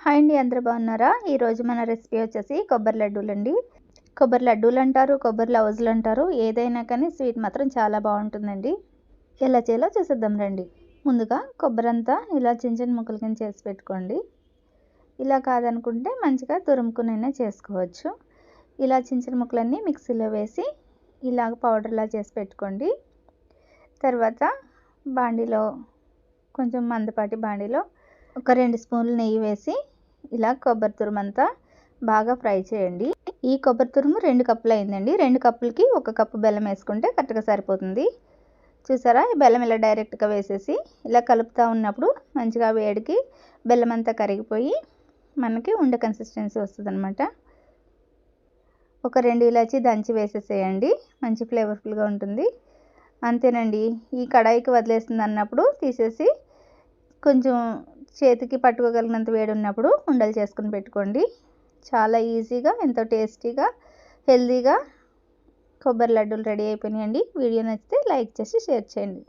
Hi అండి, అందరూ బాగున్నారా? ఈరోజు మన రెసిపీ వచ్చేసి కొబ్బరి లడ్డూలండి. కొబ్బరి లడ్డూలు అంటారు, కొబ్బరి లవుజులు అంటారు. ఏదైనా కానీ స్వీట్ మాత్రం చాలా బాగుంటుందండి. ఎలా చేయాలో చూసేద్దాం రండి. ముందుగా కొబ్బరి అంతా ఇలా చిన్న చిన్న ముక్కల కింద చేసి పెట్టుకోండి. ఇలా కాదనుకుంటే మంచిగా తురుముకునైనా చేసుకోవచ్చు. ఇలా చిన్న చిన్న ముక్కలన్నీ మిక్సీలో వేసి ఇలాగ పౌడర్లా చేసి పెట్టుకోండి. తర్వాత బాండీలో కొంచెం మందపాటి బాండీలో ఒక 2 స్పూన్లు నెయ్యి వేసి ఇలా కొబ్బరి తురుమంతా బాగా ఫ్రై చేయండి. ఈ కొబ్బరి తురుము 2 కప్పులు అయిందండి. 2 కప్పులకి 1 కప్పు బెల్లం వేసుకుంటే కరెక్ట్గా సరిపోతుంది. చూసారా, ఈ బెల్లం ఇలా డైరెక్ట్గా వేసేసి ఇలా కలుపుతూ ఉన్నప్పుడు మంచిగా వేడికి బెల్లం అంతా కరిగిపోయి మనకి ఉండ కన్సిస్టెన్సీ వస్తుంది అనమాట. ఒక 2 ఇలాచీ దంచి వేసేసేయండి, మంచి ఫ్లేవర్ఫుల్గా ఉంటుంది. అంతేనండి. ఈ కడాయికి వదిలేస్తుంది అన్నప్పుడు తీసేసి కొంచెం చేతికి పట్టుకోగలిగినంత వేడి ఉన్నప్పుడు ఉండలు చేసుకుని పెట్టుకోండి. చాలా ఈజీగా, ఎంతో టేస్టీగా, హెల్తీగా కొబ్బరి లడ్డూలు రెడీ అయిపోయినాయండి. వీడియో నచ్చితే లైక్ చేసి షేర్ చేయండి.